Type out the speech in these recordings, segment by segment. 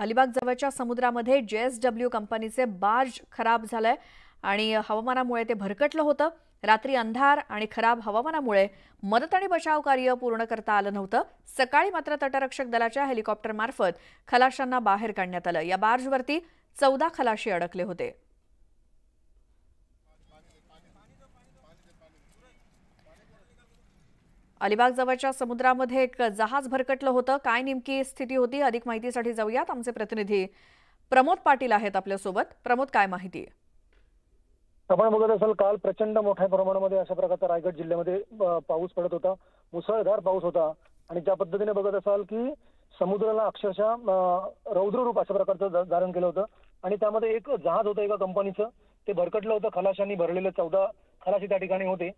अलिबाग जवळच्या समुद्रामध्ये JSW कंपनीचे बार्ज खराब झालंय आणि हवामानामुळे ते भरकटलं होतं। रात्री अंधार आणि खराब हवामानामुळे मदत आणि बचाव कार्य पूर्ण करता आलं नव्हतं। सकाळी मात्र तटरक्षक दलाच्या हेलिकॉप्टरमार्फत खलाशांना बाहेर काढण्यात आलं। या बार्जवरती 14 खलाशी अडकले होते। अलिबाग जवळच्या समुद्रामध्ये एक जहाज भरकटलं होतं। काय नेमकी स्थिती होती, अधिक माहितीसाठी जाऊयात। आमचे प्रतिनिधी प्रमोद पाटील आहेत आपल्या सोबत। प्रमोद, काय माहिती आहे? आपण बघत असाल, काल प्रचंड मोठ्या प्रमाणामध्ये अशा प्रकारचा रायगड जिल्ह्यामध्ये पाऊस पडत होता, मुसळधार पाऊस होता। आणि ज्या पद्धतीने बघत असाल की समुद्राला अक्षरशः रौद्र रूप अशा प्रकारचं धारण केलं होतं आणि त्यामध्ये एक जहाज होतं एका कंपनीचं, ते भरकटलं होतं। खलाशांनी भरलेले 14 खलाशी त्या ठिकाणी होते।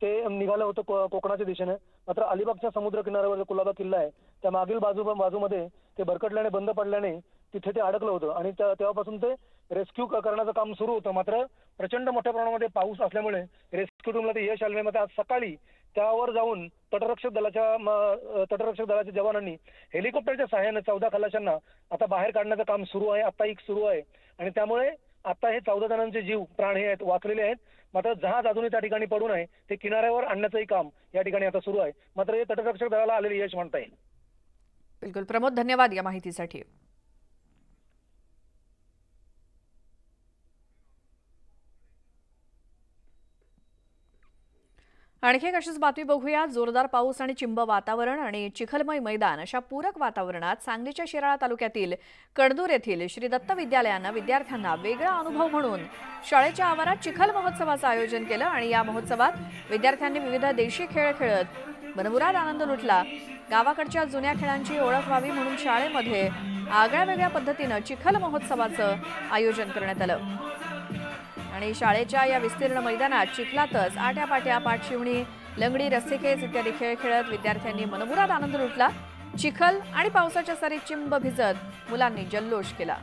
ते निघालं होतं कोकणाच्या दिशेने। मात्र अलिबागच्या समुद्र किनाऱ्यावर कुलाबा किल्ला आहे, त्या मागील बाजूमध्ये ते भरकटल्याने, बंद पडल्याने तिथे ते अडकलं होतं आणि तेव्हापासून ते रेस्क्यू करण्याचं काम सुरू होतं। मात्र प्रचंड मोठ्या प्रमाणामध्ये पाऊस असल्यामुळे रेस्क्यू टीमला ते यश आलं नाही। मात्र आज सकाळी त्यावर जाऊन तटरक्षक दलाच्या जवानांनी हेलिकॉप्टरच्या सहाय्याने 14 खलाशांना आता बाहेर काढण्याचं काम सुरू आहे, आता एक सुरू आहे। आणि त्यामुळे आता हे 14 जणांचे जीव, प्राण हे आहेत वाचलेले आहेत। मात्र जहाज अजूनही त्या ठिकाणी पडून आहे, ते किनाऱ्यावर आणण्याचंही काम या ठिकाणी आता सुरू आहे। मात्र हे तटरक्षक दलाला आलेले यश म्हणता येईल। बिलकुल प्रमोद, धन्यवाद या माहितीसाठी। आणखी एक अशीच बातमी बघूया। जोरदार पाऊस आणि चिंब वातावरण आणि चिखलमय मैदान अशा पूरक वातावरणात सांगलीच्या शिराळा तालुक्यातील कणदूर येथील श्री दत्त विद्यालयानं विद्यार्थ्यांना वेगळा अनुभव म्हणून शाळेच्या आवारात चिखल महोत्सवाचं आयोजन केलं आणि या महोत्सवात विद्यार्थ्यांनी विविध देशी खेळ खेळत मनमुराद आनंद लुटला। गावाकडच्या जुन्या खेळांची ओळख व्हावी म्हणून शाळेमध्ये आगळ्यावेगळ्या पद्धतीनं चिखल महोत्सवाचं आयोजन करण्यात आलं आणि शाळेच्या या विस्तीर्ण मैदानात चिखलातच आट्यापाट्या, पाठशिवणी, लंगडी, रस्सीखेच इत्यादी खेळ खेळत विद्यार्थ्यांनी मनमुराद आनंद लुटला। चिखल आणि पावसाच्या सरीत चिंब भिजत मुलांनी जल्लोष केला।